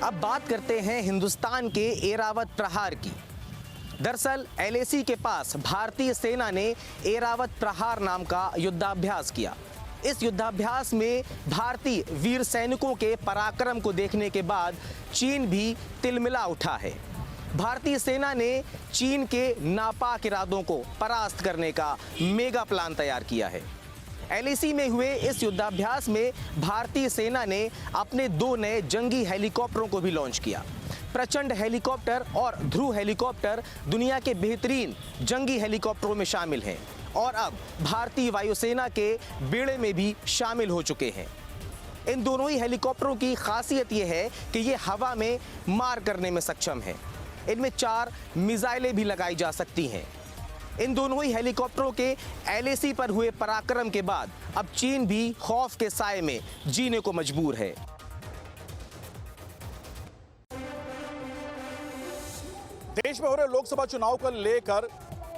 अब बात करते हैं हिंदुस्तान के एरावत प्रहार की। दरअसल एलएसी के पास भारतीय सेना ने एरावत प्रहार नाम का युद्धाभ्यास किया। इस युद्धाभ्यास में भारतीय वीर सैनिकों के पराक्रम को देखने के बाद चीन भी तिलमिला उठा है। भारतीय सेना ने चीन के नापाक इरादों को परास्त करने का मेगा प्लान तैयार किया है। एलएसी में हुए इस युद्धाभ्यास में भारतीय सेना ने अपने 2 नए जंगी हेलीकॉप्टरों को भी लॉन्च किया। प्रचंड हेलीकॉप्टर और ध्रुव हेलीकॉप्टर दुनिया के बेहतरीन जंगी हेलीकॉप्टरों में शामिल हैं और अब भारतीय वायुसेना के बेड़े में भी शामिल हो चुके हैं। इन दोनों ही हेलीकॉप्टरों की खासियत यह है कि ये हवा में मार करने में सक्षम हैं। इनमें 4 मिसाइलें भी लगाई जा सकती हैं। इन दोनों ही हेलीकॉप्टरों के एलएसी पर हुए पराक्रम के बाद अब चीन भी खौफ के साए में जीने को मजबूर है। देश में हो रहे लोकसभा चुनाव को लेकर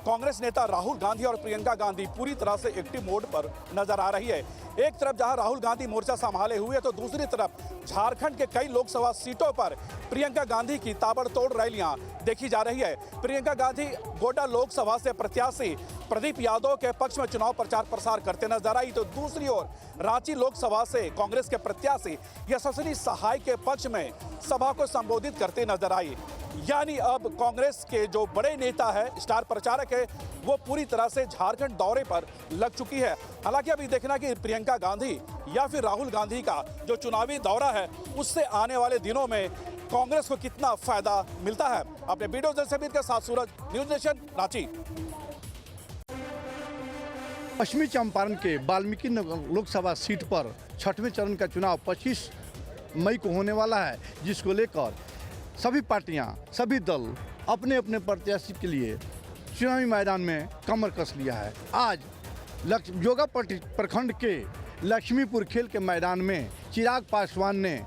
कांग्रेस नेता राहुल गांधी और प्रियंका गांधी पूरी तरह से एक्टिव मोड पर नजर आ रही है। एक तरफ जहां राहुल गांधी मोर्चा संभाले हुए तो दूसरी तरफ झारखंड के कई लोकसभा सीटों पर प्रियंका गांधी की ताबड़तोड़ रैलियां देखी जा रही है। प्रियंका गांधी गोड्डा लोकसभा से प्रत्याशी प्रदीप यादव के पक्ष में चुनाव प्रचार प्रसार करते नजर आई तो दूसरी ओर रांची लोकसभा से कांग्रेस के प्रत्याशी यशस्विनी सहाय के पक्ष में सभा को संबोधित करते नजर आई। यानी अब कांग्रेस के जो बड़े नेता है, स्टार प्रचारक है, वो पूरी तरह से झारखंड दौरे पर लग चुकी है। हालांकि अभी देखना कि प्रियंका गांधी या फिर राहुल गांधी का जो चुनावी दौरा है उससे आने वाले दिनों में कांग्रेस को कितना फायदा मिलता है। अपने वीडियो जर्नलिस्ट के साथ सूरज, न्यूज नेशन, रांची। पश्चिमी चंपारण के वाल्मीकि लोकसभा सीट पर 6वें चरण का चुनाव 25 मई को होने वाला है, जिसको लेकर सभी पार्टियां, सभी दल अपने अपने प्रत्याशी के लिए चुनावी मैदान में कमर कस लिया है। आज जोगापट्टी प्रखंड के लक्ष्मीपुर खेल के मैदान में चिराग पासवान ने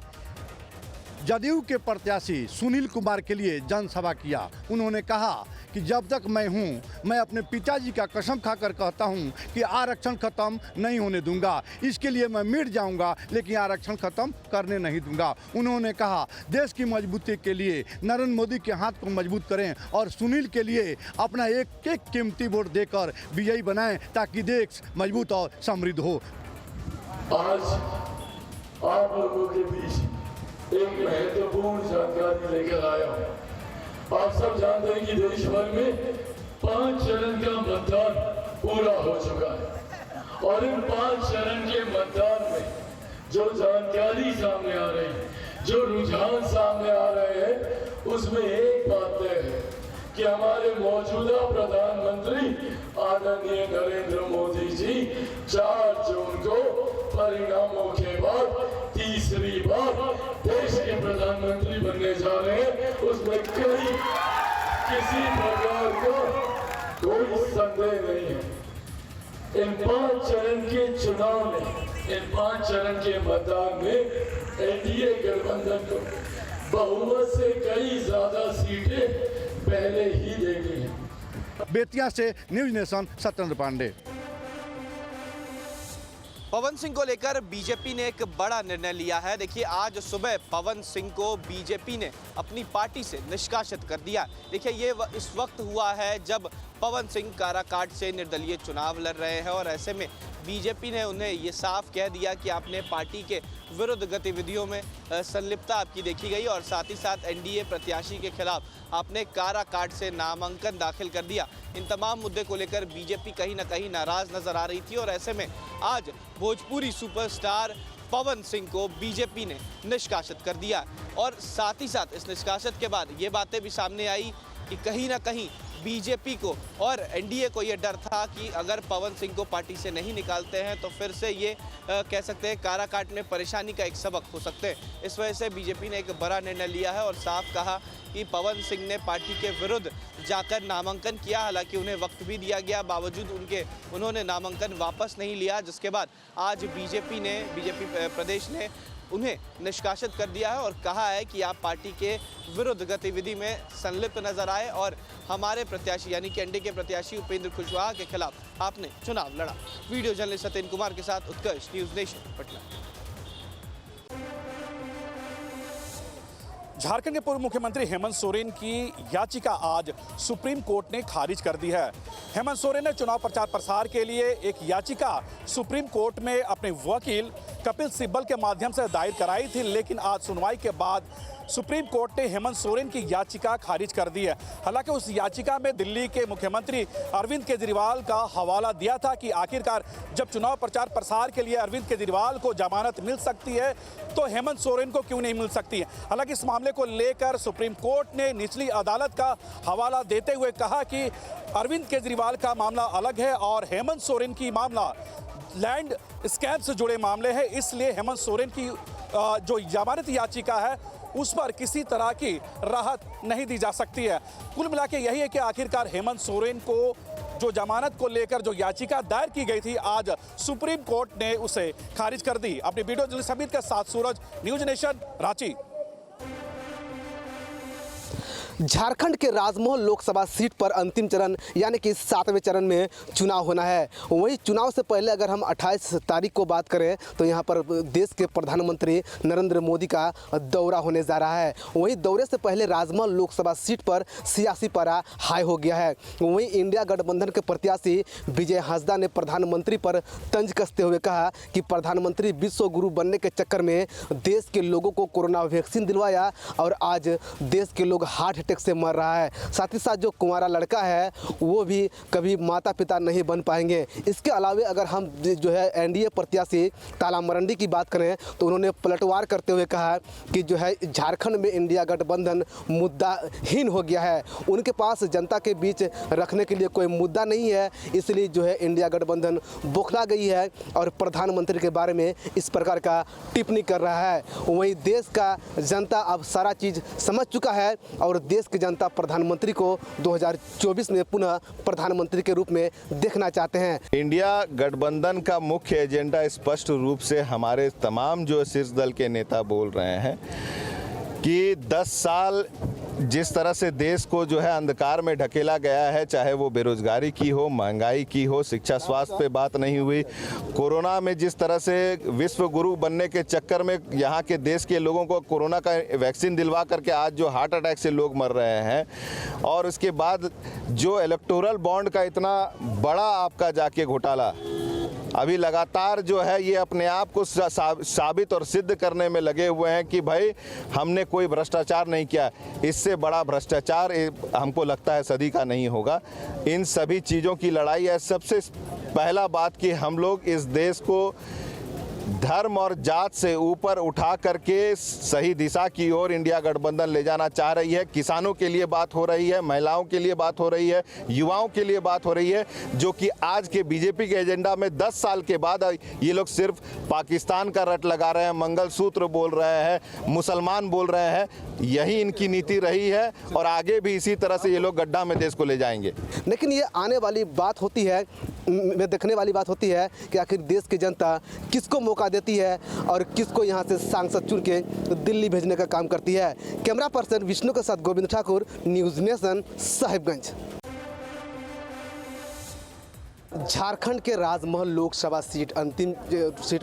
जदयू के प्रत्याशी सुनील कुमार के लिए जनसभा किया। उन्होंने कहा कि जब तक मैं हूं, मैं अपने पिताजी का कसम खाकर कहता हूं कि आरक्षण खत्म नहीं होने दूंगा। इसके लिए मैं मिट जाऊंगा लेकिन आरक्षण खत्म करने नहीं दूंगा। उन्होंने कहा देश की मजबूती के लिए नरेंद्र मोदी के हाथ को मजबूत करें और सुनील के लिए अपना एक एक कीमती वोट देकर विजयी बनाएं ताकि देश मजबूत और समृद्ध हो। आज आप लोगों के बीच एक महत्वपूर्ण जानकारी लेकर आया हूं। आप सब जानते हैं कि देश भर में 5 चरण का मतदान पूरा हो चुका है और इन 5 चरण के मतदान में जो जानकारी सामने आ रही है, जो रुझान सामने आ रहे हैं, उसमें एक बात तय है कि हमारे मौजूदा प्रधानमंत्री आदरणीय नरेंद्र मोदी जी 4 जून को परिणामों के बाद तीसरी बार देश के प्रधानमंत्री बनने जा रहे हैं। उसमें किसी प्रकार का कोई संदेह नहीं है। इन 5 चरण के चुनाव में, इन 5 चरण के मतदान में एनडीए गठबंधन को बहुमत से कई ज्यादा सीटें पहले ही देनी है। बेतिया से न्यूज नेशन, सत्येंद्र पांडे। पवन सिंह को लेकर बीजेपी ने एक बड़ा निर्णय लिया है। देखिए, आज सुबह पवन सिंह को बीजेपी ने अपनी पार्टी से निष्कासित कर दिया। देखिए, ये इस वक्त हुआ है जब पवन सिंह काराकाट से निर्दलीय चुनाव लड़ रहे हैं और ऐसे में बीजेपी ने उन्हें ये साफ कह दिया कि आपने पार्टी के विरुद्ध गतिविधियों में संलिप्तता आपकी देखी गई और साथ ही साथ एनडीए प्रत्याशी के खिलाफ आपने काराकाट से नामांकन दाखिल कर दिया। इन तमाम मुद्दे को लेकर बीजेपी कहीं ना कहीं नाराज नजर आ रही थी और ऐसे में आज भोजपुरी सुपरस्टार पवन सिंह को बीजेपी ने निष्कासित कर दिया। और साथ ही साथ इस निष्कासित के बाद ये बातें भी सामने आई कि कहीं ना कहीं बीजेपी को और एनडीए को ये डर था कि अगर पवन सिंह को पार्टी से नहीं निकालते हैं तो फिर से ये कह सकते हैं काराकाट में परेशानी का एक सबक हो सकते हैं। इस वजह से बीजेपी ने एक बड़ा निर्णय लिया है और साफ कहा कि पवन सिंह ने पार्टी के विरुद्ध जाकर नामांकन किया। हालांकि उन्हें वक्त भी दिया गया, बावजूद उन्होंने नामांकन वापस नहीं लिया, जिसके बाद आज बीजेपी प्रदेश ने उन्हें निष्कासित कर दिया है और कहा है कि आप पार्टी के विरुद्ध गतिविधि में संलिप्त नजर आए और हमारे प्रत्याशी यानी कि एनडीए के प्रत्याशी उपेंद्र कुशवाहा के खिलाफ आपने चुनाव लड़ा। वीडियो जर्नलिस्ट सत्येंद्र कुमार के साथ उत्कर्ष, न्यूज नेशन, पटना। झारखंड के पूर्व मुख्यमंत्री हेमंत सोरेन की याचिका आज सुप्रीम कोर्ट ने खारिज कर दी है। हेमंत सोरेन ने चुनाव प्रचार प्रसार के लिए एक याचिका सुप्रीम कोर्ट में अपने वकील कपिल सिब्बल के माध्यम से दायर कराई थी, लेकिन आज सुनवाई के बाद सुप्रीम कोर्ट ने हेमंत सोरेन की याचिका खारिज कर दी है। हालांकि उस याचिका में दिल्ली के मुख्यमंत्री अरविंद केजरीवाल का हवाला दिया था कि आखिरकार जब चुनाव प्रचार प्रसार के लिए अरविंद केजरीवाल को जमानत मिल सकती है तो हेमंत सोरेन को क्यों नहीं मिल सकती है। हालांकि इस मामले को लेकर सुप्रीम कोर्ट ने निचली अदालत का हवाला देते हुए कहा कि अरविंद केजरीवाल का मामला अलग है और हेमंत सोरेन की मामला लैंड स्कैम से जुड़े मामले हैं, इसलिए हेमंत सोरेन की जो जमानत याचिका है उस पर किसी तरह की राहत नहीं दी जा सकती है। कुल मिला के यही है कि आखिरकार हेमंत सोरेन को जो जमानत को लेकर जो याचिका दायर की गई थी आज सुप्रीम कोर्ट ने उसे खारिज कर दी। अपनी वीडियो जर्नलिस्ट हमीद के साथ सूरज, न्यूज नेशन, रांची। झारखंड के राजमहल लोकसभा सीट पर अंतिम चरण यानी कि 7वें चरण में चुनाव होना है। वहीं चुनाव से पहले अगर हम 28 तारीख को बात करें तो यहां पर देश के प्रधानमंत्री नरेंद्र मोदी का दौरा होने जा रहा है। वहीं दौरे से पहले राजमहल लोकसभा सीट पर सियासी पारा हाई हो गया है। वहीं इंडिया गठबंधन के प्रत्याशी विजय हांसदा ने प्रधानमंत्री पर तंज कसते हुए कहा कि प्रधानमंत्री विश्व गुरु बनने के चक्कर में देश के लोगों को कोरोना वैक्सीन दिलवाया और आज देश के लोग हार्ट से मर रहा है। साथ ही साथ जो कुंवारा लड़का है वो भी कभी माता पिता नहीं बन पाएंगे। इसके अलावा अगर हम जो है एनडीए प्रत्याशी ताला मरंडी की बात करें तो उन्होंने पलटवार करते हुए कहा कि जो है झारखंड में इंडिया गठबंधन मुद्दाहीन हो गया है, उनके पास जनता के बीच रखने के लिए कोई मुद्दा नहीं है, इसलिए जो है इंडिया गठबंधन बौखला गई है और प्रधानमंत्री के बारे में इस प्रकार का टिप्पणी कर रहा है। वहीं देश का जनता अब सारा चीज़ समझ चुका है और देश की जनता प्रधानमंत्री को 2024 में पुनः प्रधानमंत्री के रूप में देखना चाहते हैं। इंडिया गठबंधन का मुख्य एजेंडा स्पष्ट रूप से हमारे तमाम जो शीर्ष दल के नेता बोल रहे हैं कि 10 साल जिस तरह से देश को जो है अंधकार में ढकेला गया है, चाहे वो बेरोजगारी की हो, महंगाई की हो, शिक्षा स्वास्थ्य पे बात नहीं हुई, कोरोना में जिस तरह से विश्व गुरु बनने के चक्कर में यहाँ के देश के लोगों को कोरोना का वैक्सीन दिलवा करके आज जो हार्ट अटैक से लोग मर रहे हैं, और उसके बाद जो इलेक्टोरल बॉन्ड का इतना बड़ा आपका जाके घोटाला अभी लगातार जो है ये अपने आप को साबित और सिद्ध करने में लगे हुए हैं कि भाई हमने कोई भ्रष्टाचार नहीं किया। इससे बड़ा भ्रष्टाचार हमको लगता है सदी का नहीं होगा। इन सभी चीज़ों की लड़ाई है। सबसे पहला बात कि हम लोग इस देश को धर्म और जात से ऊपर उठा करके सही दिशा की ओर इंडिया गठबंधन ले जाना चाह रही है। किसानों के लिए बात हो रही है, महिलाओं के लिए बात हो रही है, युवाओं के लिए बात हो रही है, जो कि आज के बीजेपी के एजेंडा में 10 साल के बाद ये लोग सिर्फ पाकिस्तान का रट लगा रहे हैं, मंगलसूत्र बोल रहे हैं, मुसलमान बोल रहे हैं। यही इनकी नीति रही है और आगे भी इसी तरह से ये लोग गड्ढा में देश को ले जाएंगे। लेकिन ये आने वाली बात होती है, देखने वाली बात होती है कि आखिर देश की जनता किसको मौका देती है और किसको यहाँ से सांसद चुन के दिल्ली भेजने का काम करती है। कैमरा पर्सन विष्णु के साथ गोविंद ठाकुर, न्यूज़ नेशन, साहिबगंज। झारखंड के राजमहल लोकसभा सीट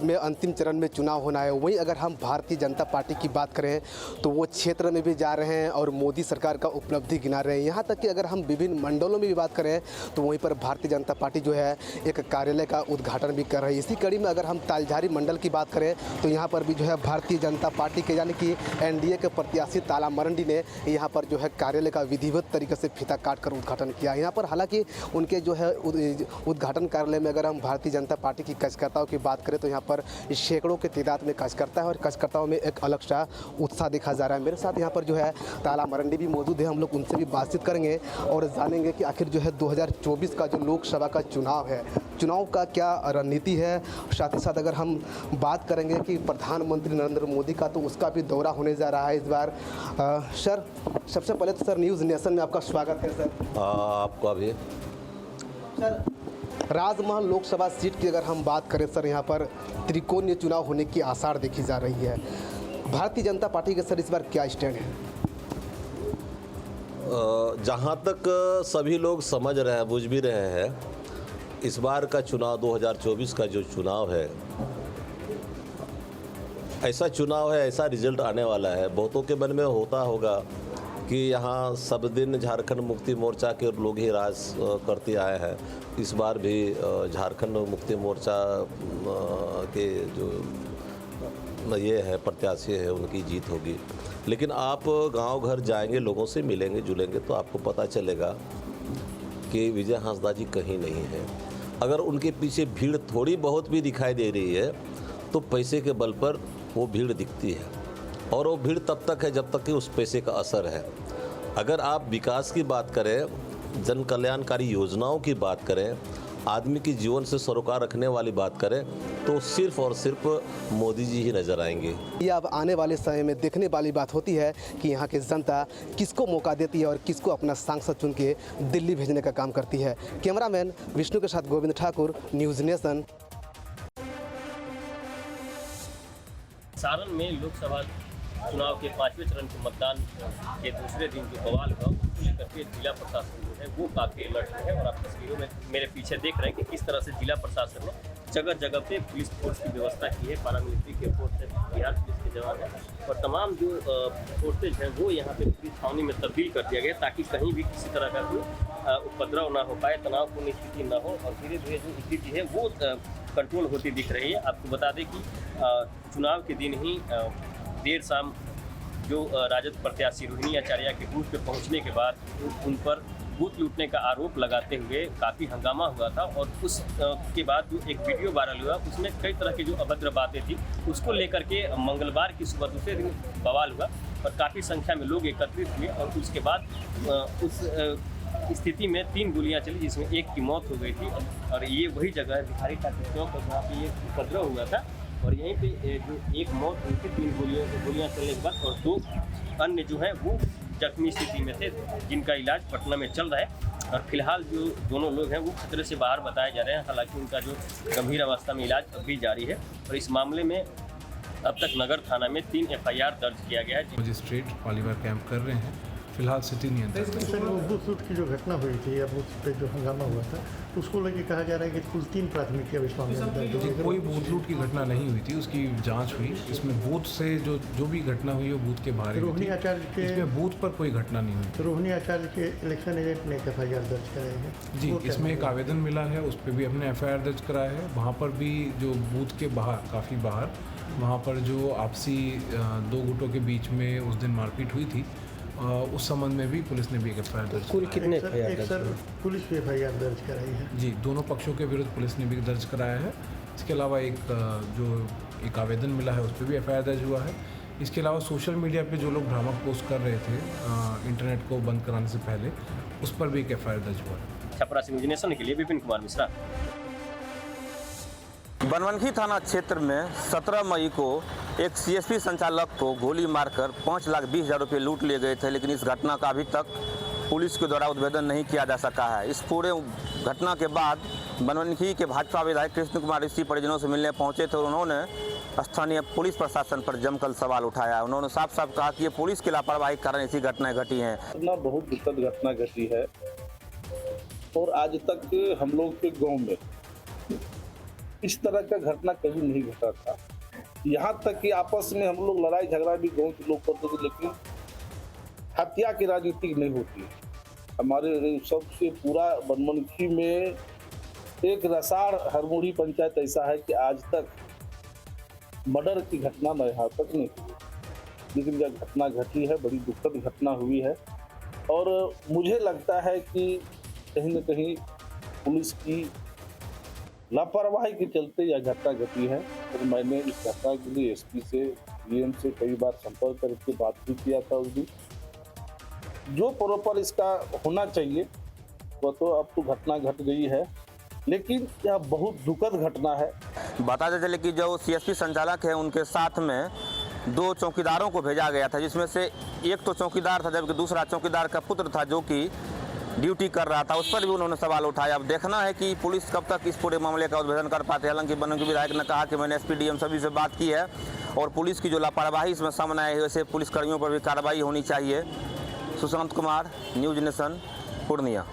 में अंतिम चरण में चुनाव होना है। वहीं अगर हम भारतीय जनता पार्टी की बात करें तो वो क्षेत्र में भी जा रहे हैं और मोदी सरकार का उपलब्धि गिना रहे हैं। यहाँ तक कि अगर हम विभिन्न मंडलों में भी बात करें तो वहीं पर भारतीय जनता पार्टी जो है एक कार्यालय का उद्घाटन भी कर रही है। इसी कड़ी में अगर हम तालझारी मंडल की बात करें तो यहाँ पर भी जो है भारतीय जनता पार्टी के यानी कि एनडीए के प्रत्याशी ताला मरंडी ने यहाँ पर जो है कार्यालय का विधिवत तरीके से फीता काट कर उद्घाटन किया। यहाँ पर हालांकि उनके जो है उद्घाटन कार्यालय में अगर हम भारतीय जनता पार्टी की कार्यकर्ताओं की बात करें तो यहाँ पर सैकड़ों की तादाद में कार्यकर्ता है और कार्यकर्ताओं में एक अलग सा उत्साह देखा जा रहा है। मेरे साथ यहाँ पर जो है ताला मरंडी भी मौजूद है। हम लोग उनसे भी बातचीत करेंगे और जानेंगे कि आखिर जो है 2024 का जो लोकसभा का चुनाव है, चुनाव का क्या रणनीति है। साथ ही साथ अगर हम बात करेंगे कि प्रधानमंत्री नरेंद्र मोदी का, तो उसका भी दौरा होने जा रहा है इस बार। सर, सबसे पहले तो सर न्यूज़ नेशन में आपका स्वागत है सर। आपका भी। सर, राजमहल लोकसभा सीट की अगर हम बात करें सर, यहाँ पर त्रिकोणीय चुनाव होने की आसार देखी जा रही है। भारतीय जनता पार्टी के सर इस बार क्या स्टैंड है? जहाँ तक सभी लोग समझ रहे हैं, बुझ भी रहे हैं, इस बार का चुनाव 2024 का जो चुनाव है ऐसा चुनाव है, ऐसा रिजल्ट आने वाला है। बहुतों के मन में होता होगा कि यहाँ सब दिन झारखंड मुक्ति मोर्चा के लोग ही राज करते आए हैं। इस बार भी झारखंड मुक्ति मोर्चा के जो ये है प्रत्याशी है उनकी जीत होगी। लेकिन आप गांव घर जाएंगे, लोगों से मिलेंगे जुलेंगे तो आपको पता चलेगा कि विजय हांसदा जी कहीं नहीं है। अगर उनके पीछे भीड़ थोड़ी बहुत भी दिखाई दे रही है तो पैसे के बल पर वो भीड़ दिखती है, और वो भीड़ तब तक है जब तक कि उस पैसे का असर है। अगर आप विकास की बात करें, जन कल्याणकारी योजनाओं की बात करें, आदमी के जीवन से सरोकार रखने वाली बात करें तो सिर्फ और सिर्फ मोदी जी ही नज़र आएंगे। ये अब आने वाले समय में देखने वाली बात होती है कि यहाँ की जनता किसको मौका देती है और किसको अपना सांसद चुन के दिल्ली भेजने का काम करती है। कैमरामैन विष्णु के साथ गोविंद ठाकुर, न्यूज़ नेशन। सारण में लोकसभा चुनाव के 5वें चरण के मतदान के दूसरे दिन जो बवाल हुआ उसको लेकर के जिला प्रशासन जो है वो काफ़ी अलर्ट है। और आप तस्वीरों में मेरे पीछे देख रहे हैं कि किस तरह से जिला प्रशासन ने जगह जगह पे पुलिस फोर्स की व्यवस्था की है। पैरामिलिट्री के फोर्स है, बिहार पुलिस के जवान है और तमाम जो फोर्सेज हैं वो यहाँ पे पुलिस छावनी में तब्दील कर दिया गया ताकि कहीं भी किसी तरह का कोई उपद्रव ना हो पाए, तनावपूर्ण स्थिति ना हो और धीरे धीरे जो स्थिति है वो कंट्रोल होती दिख रही है। आपको बता दें कि चुनाव के दिन ही देर शाम जो राजद प्रत्याशी रोहिणी आचार्य के बूथ पे पहुंचने के बाद उन पर बूथ लूटने का आरोप लगाते हुए काफ़ी हंगामा हुआ था। और उस के बाद जो एक वीडियो वायरल हुआ उसमें कई तरह की जो अभद्र बातें थी उसको लेकर के मंगलवार की सुबह दूसरे दिन बवाल हुआ और काफ़ी संख्या में लोग एकत्रित हुए। और उसके बाद उस स्थिति में 3 गोलियां चली जिसमें एक की मौत हो गई थी। और ये वही जगह है भिखारी ठाकुर चौक पर जहाँ पे ये उपद्रव हुआ था और यहीं पे जो एक मौत हुई थी 3 गोलियां चलने के बाद और 2 अन्य जो है वो जख्मी स्थिति में थे जिनका इलाज पटना में चल रहा है। और फिलहाल जो दोनों लोग हैं वो खतरे से बाहर बताए जा रहे हैं, हालांकि उनका जो गंभीर अवस्था में इलाज अब भी जारी है। और इस मामले में अब तक नगर थाना में 3 FIR दर्ज किया गया है। मजिस्ट्रेट पॉलीबार कैंप कर रहे हैं, फिलहाल स्थिति नियंत्रण। सर वो बूथ लूट की जो घटना हुई थी या बूथ पे जो हंगामा हुआ था उसको लेके कहा जा रहा है कि कुल 3 प्राथमिकी अब इस मामले में दर्ज हुई। कोई बूथ लूट की घटना नहीं हुई थी, उसकी जांच हुई। इसमें बूथ से जो भी घटना हुई वो बूथ के बाहर ही रोहिणी आचार्य के इसमें बूथ पर कोई घटना नहीं हुई। रोहिणी आचार्य के इलेक्शन एजेंट ने FIR दर्ज कराई है जी, इसमें एक आवेदन मिला है, उस पर भी हमने FIR दर्ज कराया है। वहाँ पर भी जो बूथ के बाहर काफ़ी बाहर वहाँ पर जो आपसी 2 गुटों के बीच में उस दिन मारपीट हुई थी उस संबंध में भी पुलिस ने भी एक FIR दर्ज कुल कितने सर पुलिस भी FIR दर्ज कराई है जी, दोनों पक्षों के विरुद्ध पुलिस ने भी दर्ज कराया है। इसके अलावा एक आवेदन मिला है उस पर भी FIR दर्ज हुआ है। इसके अलावा सोशल मीडिया पे जो लोग भ्रामक पोस्ट कर रहे थे इंटरनेट को बंद कराने से पहले, उस पर भी एक FIR दर्ज हुआ है। छपरा से न्यूज़ नेशन के लिए विपिन कुमार मिश्रा। बनमनखी थाना क्षेत्र में 17 मई को एक CSP संचालक को गोली मारकर 5,20,000 रुपये लूट लिए गए थे, लेकिन इस घटना का अभी तक पुलिस के द्वारा उद्भेदन नहीं किया जा सका है। इस पूरे घटना के बाद बनमनखी के भाजपा विधायक कृष्ण कुमार ऋषि परिजनों से मिलने पहुंचे थे और उन्होंने स्थानीय पुलिस प्रशासन पर जमकर सवाल उठाया। उन्होंने साफ साफ कहा कि ये पुलिस की लापरवाही के कारण ऐसी घटनाएं घटी हैं। बहुत दुखद घटना घटी है और आज तक हम लोग के गाँव में इस तरह का घटना कभी नहीं घटा था। यहाँ तक कि आपस में हम लोग लड़ाई झगड़ा भी गांव के लोग करते थे, लेकिन हत्या की राजनीति नहीं होती। हमारे सबसे पूरा बनमनखी में एक रसाड़ हरमुड़ी पंचायत ऐसा है कि आज तक मर्डर की घटना न यहाँ तक नहीं हुई, लेकिन जब घटना घटी है बड़ी दुखद घटना हुई है। और मुझे लगता है कि कहीं न कहीं पुलिस की लापरवाही के चलते यह घटना घटी है। और मैंने इस घटना के लिए SP से DM से कई बार संपर्क करके बात भी किया था। उस दिन जो प्रॉपर इसका होना चाहिए वो तो अब तो घटना घट गई है, लेकिन यह बहुत दुखद घटना है। बताते चले कि जो CSP संचालक है उनके साथ में 2 चौकीदारों को भेजा गया था, जिसमें से एक तो चौकीदार था जबकि दूसरा चौकीदार का पुत्र था जो कि ड्यूटी कर रहा था। उस पर भी उन्होंने सवाल उठाया। अब देखना है कि पुलिस कब तक इस पूरे मामले का उद्भेदन कर पाते हैं। हालांकि बनमनखी विधायक ने कहा कि मैंने SP DM सभी से बात की है और पुलिस की जो लापरवाही इसमें सामने आई है वैसे पुलिस कर्मियों पर भी कार्रवाई होनी चाहिए। Sushant Kumar, news nation, Purnia.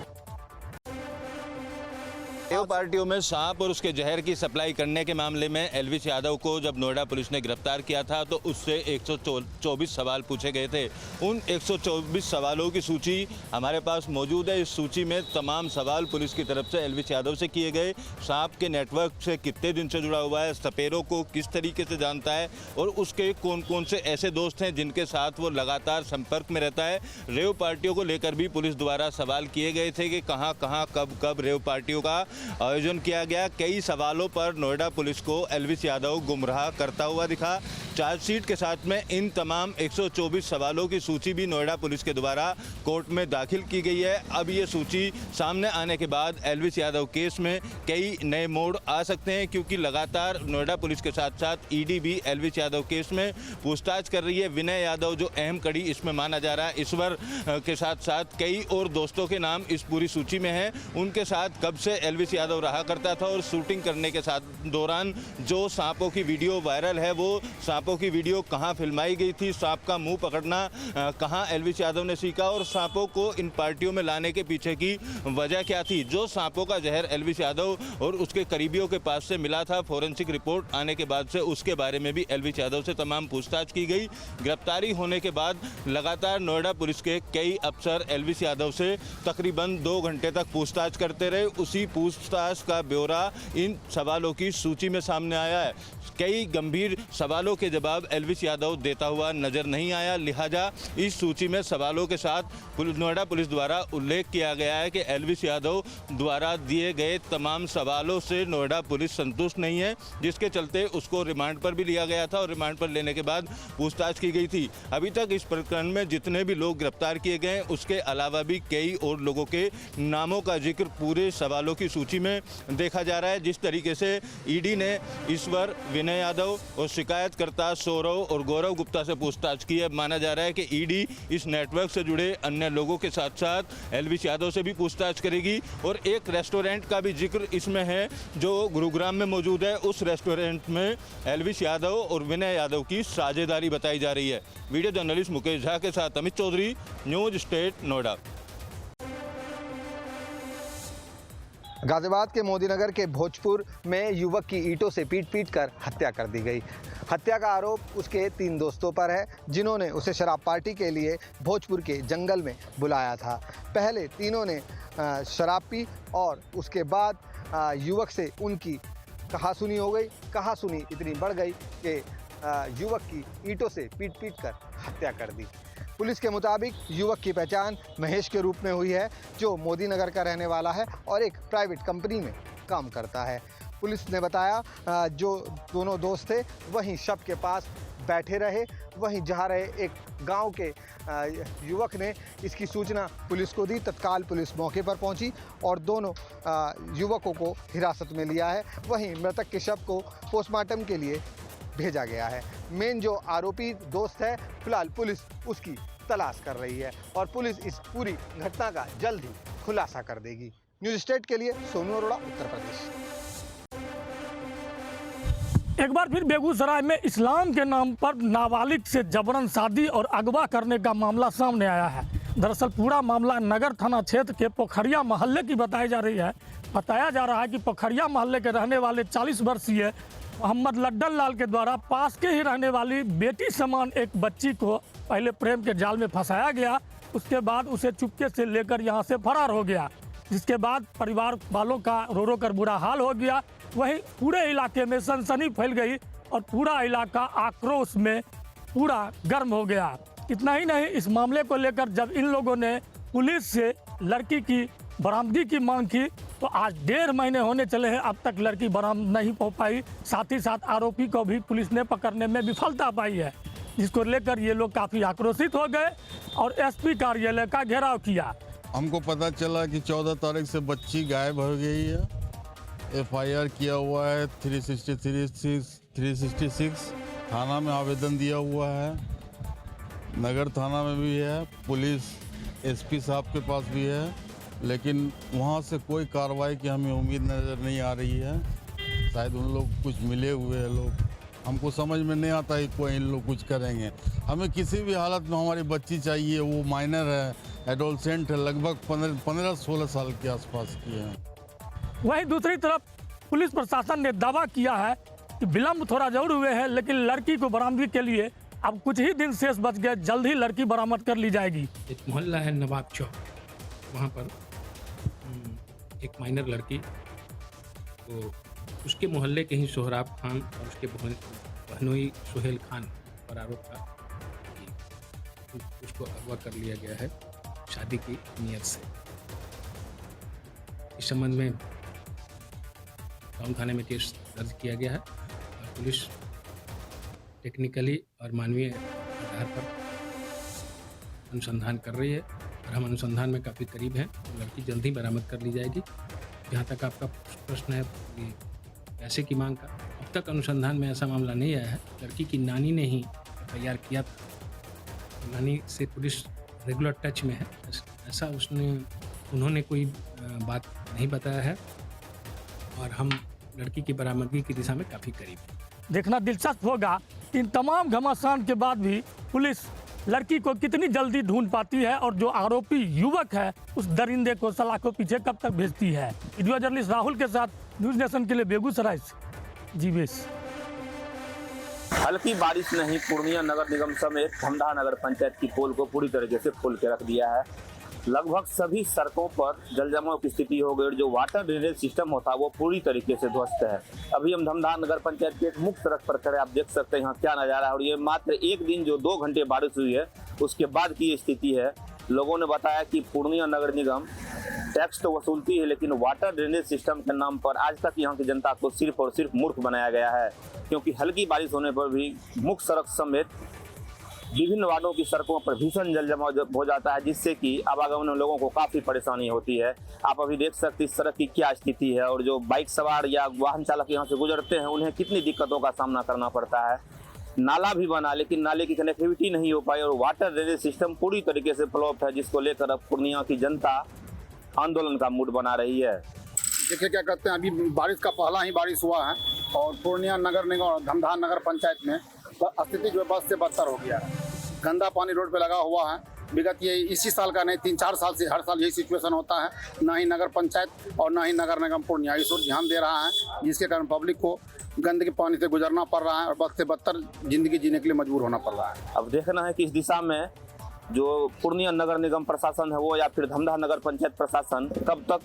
Rave पार्टियों में सांप और उसके जहर की सप्लाई करने के मामले में एल्विस यादव को जब नोएडा पुलिस ने गिरफ्तार किया था तो उससे 124 सवाल पूछे गए थे। उन 124 सवालों की सूची हमारे पास मौजूद है। इस सूची में तमाम सवाल पुलिस की तरफ से एल्विस यादव से किए गए। सांप के नेटवर्क से कितने दिन से जुड़ा हुआ है, सपेरों को किस तरीके से जानता है और उसके कौन कौन से ऐसे दोस्त हैं जिनके साथ वो लगातार संपर्क में रहता है। रेव पार्टियों को लेकर भी पुलिस द्वारा सवाल किए गए थे कि कहां कहां कब कब रेव पार्टियों का आयोजन किया गया। कई सवालों पर नोएडा पुलिस को एल्विस यादव गुमराह करता हुआ दिखा। चार्जशीट के साथ में इन तमाम 124 सवालों की सूची भी नोएडा पुलिस के द्वारा कोर्ट में दाखिल की गई है। अब ये सूची सामने आने के बाद एल्विस यादव केस में कई नए मोड़ आ सकते हैं, क्योंकि लगातार नोएडा पुलिस के साथ साथ ईडी भी एल्विस यादव केस में पूछताछ कर रही है। विनय यादव जो अहम कड़ी इसमें माना जा रहा है, ईश्वर के साथ साथ कई और दोस्तों के नाम इस पूरी सूची में हैं। उनके साथ कब से एल्विस यादव रहा करता था और शूटिंग करने के साथ दौरान जो सांपों की वीडियो वायरल है, वो सांपों की वीडियो कहां फिल्माई गई थी, सांप का मुंह पकड़ना कहां एल्विस यादव ने सीखा और सांपों को इन पार्टियों में लाने के पीछे की वजह क्या थी। जो सांपों का जहर एल्विस यादव और उसके करीबियों के पास से मिला था, फोरेंसिक रिपोर्ट आने के बाद से उसके बारे में भी एल्विस यादव से तमाम पूछताछ की गई। गिरफ्तारी होने के बाद लगातार नोएडा पुलिस के कई अफसर एल्विस यादव से तकरीबन 2 घंटे तक पूछताछ करते रहे। उसी पूछताछ का ब्यौरा इन सवालों की सूची में सामने आया है। कई गंभीर सवालों के जवाब एल्विस यादव देता हुआ नजर नहीं आया, लिहाजा इस सूची में सवालों के साथ नोएडा पुलिस द्वारा उल्लेख किया गया है कि एल्विस यादव द्वारा दिए गए तमाम सवालों से नोएडा पुलिस संतुष्ट नहीं है, जिसके चलते उसको रिमांड पर भी लिया गया था और रिमांड पर लेने के बाद पूछताछ की गई थी। अभी तक इस प्रकरण में जितने भी लोग गिरफ्तार किए गए, उसके अलावा भी कई और लोगों के नामों का जिक्र पूरे सवालों की सूची में देखा जा रहा है। जिस तरीके से ईडी ने ईश्वर, विनय यादव और शिकायतकर्ता सौरव और गौरव गुप्ता से पूछताछ की है, माना जा रहा है कि ईडी इस नेटवर्क से जुड़े अन्य लोगों के साथ साथ एल्विस यादव से भी पूछताछ करेगी। और एक रेस्टोरेंट का भी जिक्र इसमें है जो गुरुग्राम में मौजूद है। उस रेस्टोरेंट में एल्विस यादव और विनय यादव की साझेदारी बताई जा रही है। वीडियो जर्नलिस्ट मुकेश झा के साथ अमित चौधरी, न्यूज स्टेट नोएडा। गाजियाबाद के मोदीनगर के भोजपुर में युवक की ईंटों से पीट कर हत्या कर दी गई। हत्या का आरोप उसके 3 दोस्तों पर है, जिन्होंने उसे शराब पार्टी के लिए भोजपुर के जंगल में बुलाया था। पहले तीनों ने शराब पी और उसके बाद युवक से उनकी कहासुनी हो गई। कहासुनी इतनी बढ़ गई कि युवक की ईंटों से पीट कर हत्या कर दी। पुलिस के मुताबिक युवक की पहचान महेश के रूप में हुई है, जो मोदीनगर का रहने वाला है और एक प्राइवेट कंपनी में काम करता है। पुलिस ने बताया जो दोनों दोस्त थे वहीं शव के पास बैठे रहे। वहीं जहाँ रहे एक गांव के युवक ने इसकी सूचना पुलिस को दी। तत्काल पुलिस मौके पर पहुंची और दोनों युवकों को हिरासत में लिया है। वहीं मृतक के शव को पोस्टमार्टम के लिए भेजा गया है। मेन जो आरोपी दोस्त है, फिलहाल पुलिस उसकी तलाश कर रही है और पुलिस इस पूरी घटना का जल्द ही खुलासा कर देगी। न्यूज स्टेट के लिए सोनू अरोड़ा, उत्तर प्रदेश। एक बार फिर बेगूसराय में इस्लाम के नाम पर नाबालिग से जबरन शादी और अगवा करने का मामला सामने आया है। दरअसल पूरा मामला नगर थाना क्षेत्र के पोखरिया मोहल्ले की बताई जा रही है। बताया जा रहा है कि पोखरिया मोहल्ले के रहने वाले 40 वर्षीय मोहम्मद लड्डन लाल के द्वारा पास के ही रहने वाली बेटी समान एक बच्ची को पहले प्रेम के जाल में फंसाया गया। उसके बाद उसे चुपके से लेकर यहां से फरार हो गया, जिसके बाद परिवार वालों का रो रो कर बुरा हाल हो गया। वहीं पूरे इलाके में सनसनी फैल गई और पूरा इलाका आक्रोश में पूरा गर्म हो गया। इतना ही नहीं, इस मामले को लेकर जब इन लोगों ने पुलिस से लड़की की बरामदगी की मांग की तो आज 1.5 महीने होने चले हैं, अब तक लड़की बरामद नहीं हो पाई। साथ ही साथ आरोपी को भी पुलिस ने पकड़ने में विफलता पाई है, जिसको लेकर ये लोग काफ़ी आक्रोशित हो गए और एसपी कार्यालय का घेराव किया। हमको पता चला कि 14 तारीख से बच्ची गायब हो गई है। FIR किया हुआ है 366 थाना में आवेदन दिया हुआ है, नगर थाना में भी है, पुलिस SP साहब के पास भी है, लेकिन वहाँ से कोई कार्रवाई की हमें उम्मीद नज़र नहीं आ रही है। शायद उन लोग कुछ मिले हुए हैं लोग, हमको समझ में नहीं आता है कोई इन लोग कुछ करेंगे। हमें किसी भी हालत में हमारी बच्ची चाहिए, वो माइनर है, एडोलसेंट है, लगभग 15-16 साल के आसपास की है। वहीं दूसरी तरफ पुलिस प्रशासन ने दावा किया है कि विलंब थोड़ा जरूर हुए हैं, लेकिन लड़की को बरामदगी के लिए अब कुछ ही दिन शेष बच गए, जल्द ही लड़की बरामद कर ली जाएगी। एक मोहल्ला है नवाब चौक, वहाँ पर एक माइनर लड़की, तो उसके मोहल्ले के ही सोहराब खान और उसके बहनोई सुहेल खान पर आरोप था कि उसको अगवा कर लिया गया है शादी की नीयत से। इस संबंध में टाउन थाने में केस दर्ज किया गया है और पुलिस टेक्निकली और मानवीय आधार पर अनुसंधान कर रही है और हम अनुसंधान में काफ़ी करीब हैं। लड़की जल्द ही बरामद कर ली जाएगी। जहाँ तक आपका प्रश्न है कि पैसे की मांग का, अब तक अनुसंधान में ऐसा मामला नहीं आया है। लड़की की नानी ने ही तैयार किया था, नानी से पुलिस रेगुलर टच में है, ऐसा उन्होंने कोई बात नहीं बताया है और हम लड़की की बरामदगी की दिशा में काफ़ी करीब हैं। देखना दिलचस्प होगा इन तमाम घमासान के बाद भी पुलिस लड़की को कितनी जल्दी ढूंढ पाती है और जो आरोपी युवक है उस दरिंदे को सलाखों पीछे कब तक भेजती है। वीडियो जर्नलिस्ट राहुल के साथ न्यूज़ नेशन के लिए बेगूसराय से जीवेश। हल्की बारिश ने ही पूर्णिया नगर निगम समेत धमदाहा नगर पंचायत की पोल को पूरी तरीके से खोल के रख दिया है। लगभग सभी सड़कों पर जल जमाव की स्थिति हो गई और जो वाटर ड्रेनेज सिस्टम होता वो पूरी तरीके से ध्वस्त है। अभी हम धमदाहा नगर पंचायत के एक मुख्य सड़क पर खड़े, आप देख सकते हैं यहाँ क्या नज़ारा है और ये मात्र एक दिन जो 2 घंटे बारिश हुई है उसके बाद की ये स्थिति है। लोगों ने बताया कि पूर्णिया नगर निगम टैक्स तो वसूलती है, लेकिन वाटर ड्रेनेज सिस्टम के नाम पर आज तक यहाँ की जनता को सिर्फ और सिर्फ मूर्ख बनाया गया है, क्योंकि हल्की बारिश होने पर भी मुख्य सड़क समेत विभिन्न वार्डों की सड़कों पर भीषण जल जमाव हो जाता है, जिससे कि आवागमन में लोगों को काफ़ी परेशानी होती है। आप अभी देख सकते हैं इस सड़क की क्या स्थिति है और जो बाइक सवार या वाहन चालक यहाँ से गुजरते हैं उन्हें कितनी दिक्कतों का सामना करना पड़ता है। नाला भी बना, लेकिन नाले की कनेक्टिविटी नहीं हो पाई और वाटर ड्रेनेज सिस्टम पूरी तरीके से फ्लॉप है, जिसको लेकर अब पूर्णिया की जनता आंदोलन का मूड बना रही है। देखिए क्या कहते हैं, अभी बारिश का पहला ही बारिश हुआ है और पूर्णिया नगर निगम और धमदाहा नगर पंचायत में स्थिति जो बस से बदतर हो गया है। गंदा पानी रोड पे लगा हुआ है। विगत ये इसी साल का नहीं, 3-4 साल से हर साल यही सिचुएशन होता है। ना ही नगर पंचायत और ना ही नगर निगम पूर्णिया इस ओर ध्यान दे रहा है, जिसके कारण पब्लिक को गंदगी पानी से गुजरना पड़ रहा है और बद से बदतर जिंदगी जीने के लिए मजबूर होना पड़ रहा है। अब देखना है कि इस दिशा में जो पूर्णिया नगर निगम प्रशासन है वो या फिर धमदाहा नगर पंचायत प्रशासन कब तक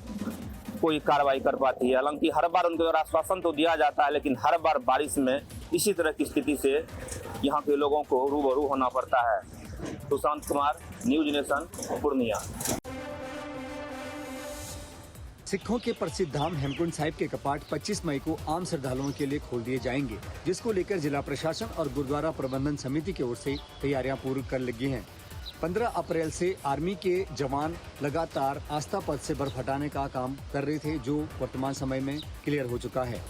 कोई कार्रवाई कर पाती है। हालांकि हर बार उनके द्वारा आश्वासन तो दिया जाता है, लेकिन हर बार बारिश में इसी तरह की स्थिति से यहाँ के लोगों को रूबरू होना पड़ता है। Sushant Kumar, news nation, Purnia. सिखों के प्रसिद्ध धाम हेमकुंड साहिब के कपाट 25 मई को आम श्रद्धालुओं के लिए खोल दिए जाएंगे, जिसको लेकर जिला प्रशासन और गुरुद्वारा प्रबंधन समिति की ओर से तैयारियां पूरी कर लगी हैं। 15 अप्रैल से आर्मी के जवान लगातार आस्था पथ से बर्फ हटाने का काम कर रहे थे, जो वर्तमान समय में क्लियर हो चुका है।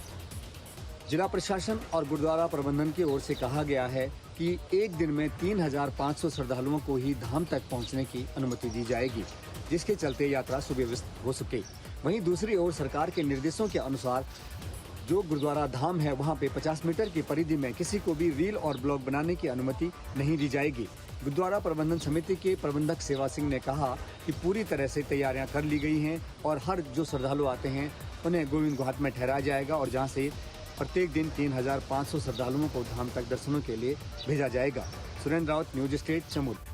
जिला प्रशासन और गुरुद्वारा प्रबंधन की ओर से कहा गया है कि एक दिन में 3500 श्रद्धालुओं को ही धाम तक पहुंचने की अनुमति दी जाएगी, जिसके चलते यात्रा सुव्यवस्थित हो सके। वहीं दूसरी ओर सरकार के निर्देशों के अनुसार जो गुरुद्वारा धाम है वहां पे 50 मीटर की परिधि में किसी को भी रील और ब्लॉग बनाने की अनुमति नहीं दी जाएगी। गुरुद्वारा प्रबंधन समिति के प्रबंधक सेवा सिंह ने कहा कि पूरी तरह से तैयारियां कर ली गई हैं और हर जो श्रद्धालु आते हैं उन्हें गोविंद घाट में ठहराया जाएगा और जहां से प्रत्येक दिन 3500 श्रद्धालुओं को धाम तक दर्शनों के लिए भेजा जाएगा। Surendra Rawat, news state, Chamoli.